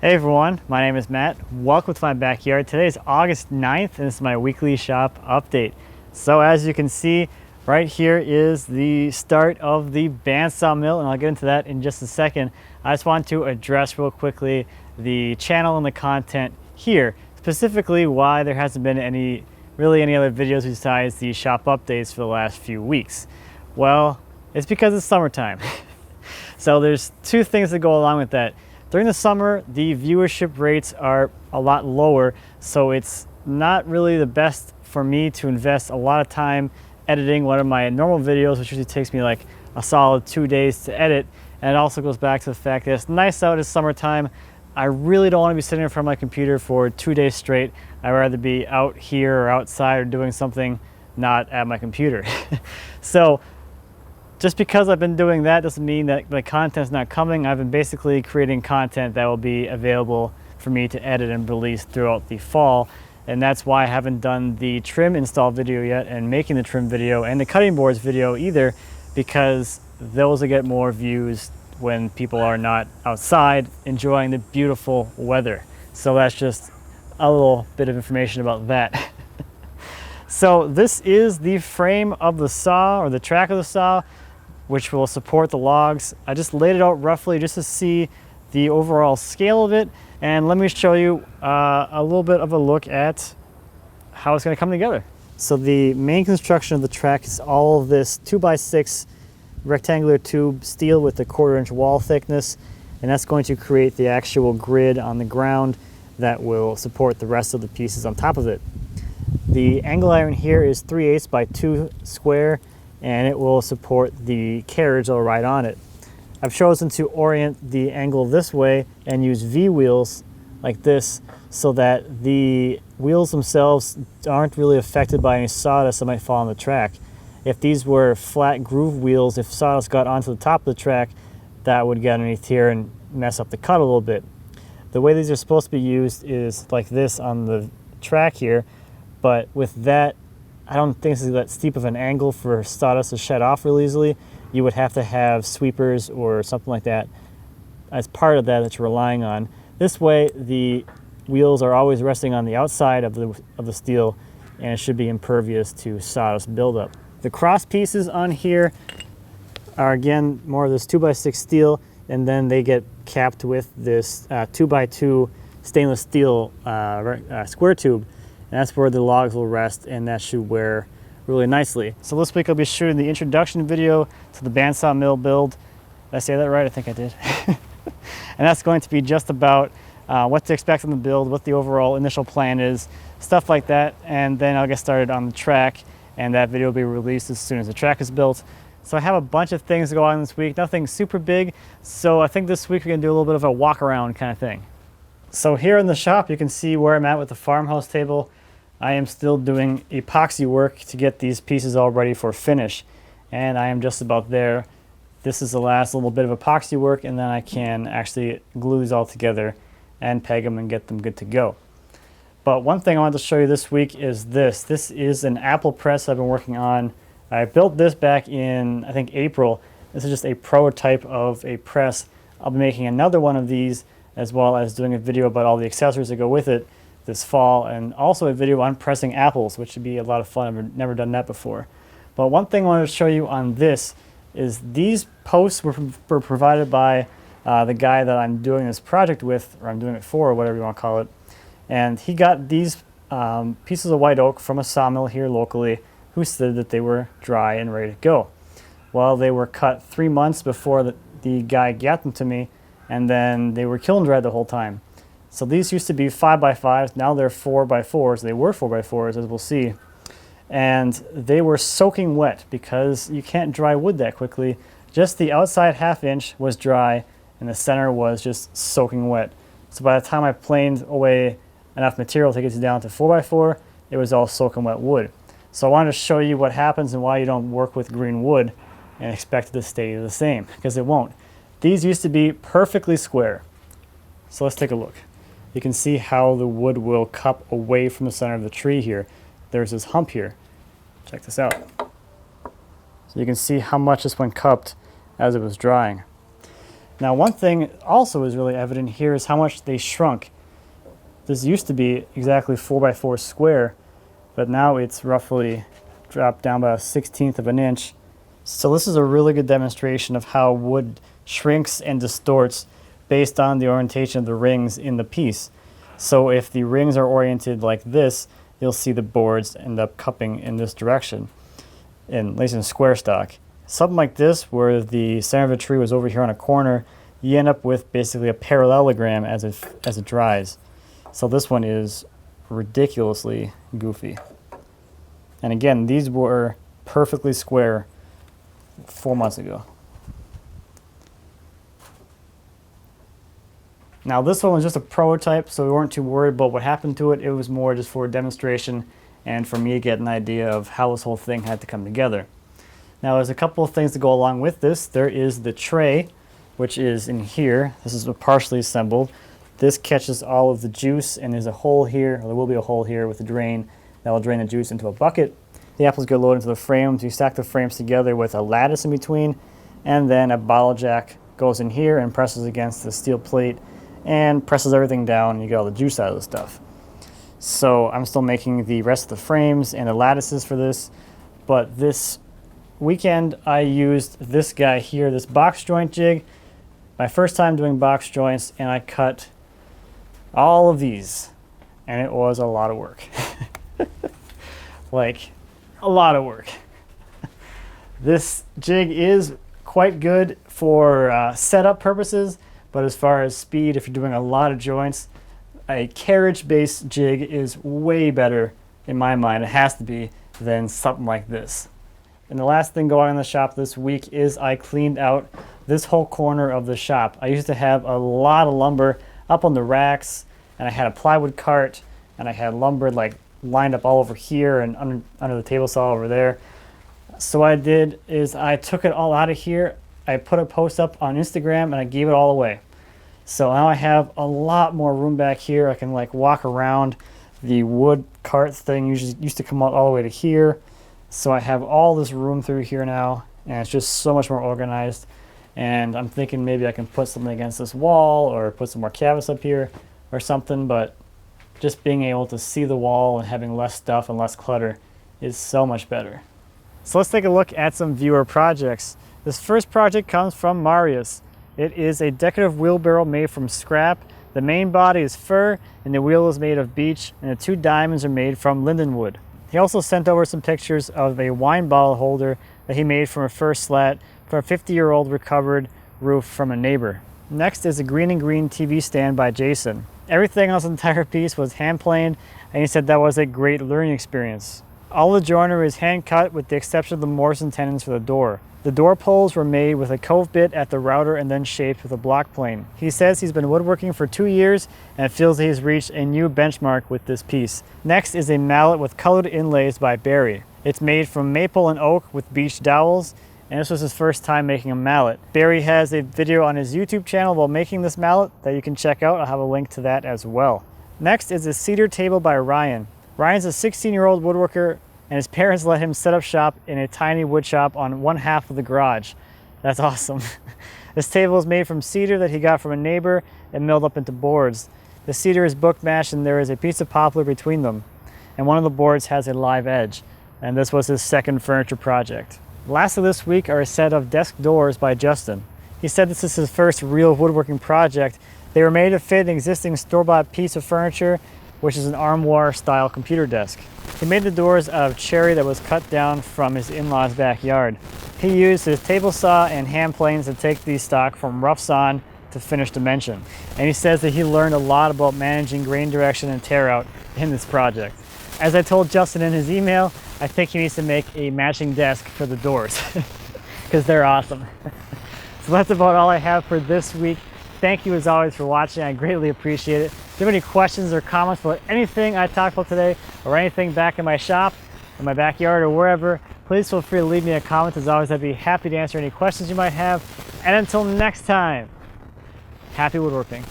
Hey everyone, my name is Matt. Welcome to my backyard. Today is August 9th and this is my weekly shop update. So as you can see, right here is the start of the bandsaw mill, and I'll get into that in just a second. I just want to address real quickly the channel and the content here, specifically why there hasn't been any other videos besides the shop updates for the last few weeks. Well, it's because it's summertime. So there's two things that go along with that. During the summer, the viewership rates are a lot lower, so it's not really the best for me to invest a lot of time editing one of my normal videos, which usually takes me like a solid 2 days to edit. And it also goes back to the fact that it's nice out, it's summertime. I really don't want to be sitting in front of my computer for 2 days straight. I'd rather be out here or outside or doing something not at my computer. So just because I've been doing that doesn't mean that the content's not coming. I've been basically creating content that will be available for me to edit and release throughout the fall. And that's why I haven't done the trim install video yet and making the trim video and the cutting boards video either, because those will get more views when people are not outside enjoying the beautiful weather. So that's just a little bit of information about that. So this is the frame of the saw, or the track of the saw, which will support the logs. I just laid it out roughly just to see the overall scale of it, and let me show you a little bit of a look at how it's going to come together. So the main construction of the track is all of this 2x6 rectangular tube steel with a 1/4 inch wall thickness, and that's going to create the actual grid on the ground that will support the rest of the pieces on top of it. The angle iron here is 3/8 by 2 square, and it will support the carriage that will ride on it. I've chosen to orient the angle this way and use V wheels like this so that the wheels themselves aren't really affected by any sawdust that might fall on the track. If these were flat groove wheels, if sawdust got onto the top of the track, that would get underneath here and mess up the cut a little bit. The way these are supposed to be used is like this on the track here, but with that, I don't think this is that steep of an angle for sawdust to shed off really easily. You would have to have sweepers or something like that as part of that you're relying on. This way, the wheels are always resting on the outside of the steel, and it should be impervious to sawdust buildup. The cross pieces on here are again more of this 2x6 steel, and then they get capped with this 2x2 stainless steel square tube. And that's where the logs will rest, and that should wear really nicely. So this week I'll be shooting the introduction video to the bandsaw mill build. Did I say that right? I think I did. And that's going to be just about what to expect from the build, what the overall initial plan is, stuff like that. And then I'll get started on the track, and that video will be released as soon as the track is built. So I have a bunch of things to go on this week, nothing super big. So I think this week we're gonna do a little bit of a walk around kind of thing. So here in the shop, you can see where I'm at with the farmhouse table. I am still doing epoxy work to get these pieces all ready for finish, and I am just about there. This is the last little bit of epoxy work, and then I can actually glue these all together and peg them and get them good to go. But one thing I wanted to show you this week is this. This is an apple press I've been working on. I built this back in, I think, April. This is just a prototype of a press. I'll be making another one of these, as well as doing a video about all the accessories that go with it this fall, and also a video on pressing apples, which should be a lot of fun. I've never done that before. But one thing I wanted to show you on this is these posts were provided by the guy that I'm doing this project with, or I'm doing it for, or whatever you want to call it. And he got these pieces of white oak from a sawmill here locally, who said that they were dry and ready to go. Well, they were cut 3 months before the guy got them to me, and then they were kiln dried the whole time. So these used to be 5x5s, now they're 4x4s. They were 4x4s, as we'll see. And they were soaking wet because you can't dry wood that quickly. Just the outside ½ inch was dry, and the center was just soaking wet. So by the time I planed away enough material to get it down to 4x4, it was all soaking wet wood. So I wanted to show you what happens and why you don't work with green wood and expect it to stay the same, because it won't. These used to be perfectly square. So let's take a look. You can see how the wood will cup away from the center of the tree here. There's this hump here. Check this out. So you can see how much this one cupped as it was drying. Now, one thing also is really evident here is how much they shrunk. This used to be exactly 4x4 square, but now it's roughly dropped down by a 1/16 of an inch. So this is a really good demonstration of how wood shrinks and distorts based on the orientation of the rings in the piece. So if the rings are oriented like this, you'll see the boards end up cupping in this direction, at least in square stock. Something like this, where the center of the tree was over here on a corner, you end up with basically a parallelogram as it dries. So this one is ridiculously goofy. And again, these were perfectly square 4 months ago. Now this one was just a prototype, so we weren't too worried about what happened to it. It was more just for a demonstration and for me to get an idea of how this whole thing had to come together. Now there's a couple of things to go along with this. There is the tray, which is in here. This is partially assembled. This catches all of the juice, and there's a hole here, or there will be a hole here with a drain that will drain the juice into a bucket. The apples get loaded into the frames. You stack the frames together with a lattice in between, and then a bottle jack goes in here and presses against the steel plate and presses everything down, and you get all the juice out of the stuff. So I'm still making the rest of the frames and the lattices for this, but this weekend I used this guy here, this box joint jig. My first time doing box joints, and I cut all of these, and it was a lot of work. Like, a lot of work. This jig is quite good for setup purposes, but as far as speed, if you're doing a lot of joints, a carriage-based jig is way better, in my mind, it has to be, than something like this. And the last thing going on in the shop this week is I cleaned out this whole corner of the shop. I used to have a lot of lumber up on the racks, and I had a plywood cart, and I had lumber like lined up all over here and under the table saw over there. So what I did is I took it all out of here. I put a post up on Instagram and I gave it all away. So now I have a lot more room back here. I can like walk around. The wood cart thing usually used to come out all the way to here. So I have all this room through here now, and it's just so much more organized. And I'm thinking maybe I can put something against this wall or put some more canvas up here or something, but just being able to see the wall and having less stuff and less clutter is so much better. So let's take a look at some viewer projects. This first project comes from Marius. It is a decorative wheelbarrow made from scrap. The main body is fir and the wheel is made of beech, and the two diamonds are made from lindenwood. He also sent over some pictures of a wine bottle holder that he made from a fir slat from a 50-year-old recovered roof from a neighbor. Next is a green and green TV stand by Jason. Everything on this entire piece was hand planed, and he said that was a great learning experience. All the joinery is hand cut with the exception of the Morrison tenons for the door. The door pulls were made with a cove bit at the router and then shaped with a block plane. He says he's been woodworking for 2 years and feels he's reached a new benchmark with this piece. Next is a mallet with colored inlays by Barry. It's made from maple and oak with beech dowels, and this was his first time making a mallet. Barry has a video on his YouTube channel about making this mallet that you can check out. I'll have a link to that as well. Next is a cedar table by Ryan. Ryan's a 16-year-old woodworker, and his parents let him set up shop in a tiny wood shop on one half of the garage. That's awesome. This table is made from cedar that he got from a neighbor and milled up into boards. The cedar is book matched and there is a piece of poplar between them. And one of the boards has a live edge. And this was his second furniture project. Lastly this week are a set of desk doors by Justin. He said this is his first real woodworking project. They were made to fit an existing store-bought piece of furniture, which is an armoire style computer desk. He made the doors out of cherry that was cut down from his in-laws backyard. He used his table saw and hand planes to take these stock from rough sawn to finished dimension. And he says that he learned a lot about managing grain direction and tear out in this project. As I told Justin in his email, I think he needs to make a matching desk for the doors because they're awesome. So that's about all I have for this week. Thank you as always for watching. I greatly appreciate it. If you have any questions or comments about anything I talked about today or anything back in my shop, in my backyard or wherever, please feel free to leave me a comment. As always, I'd be happy to answer any questions you might have. And until next time, happy woodworking.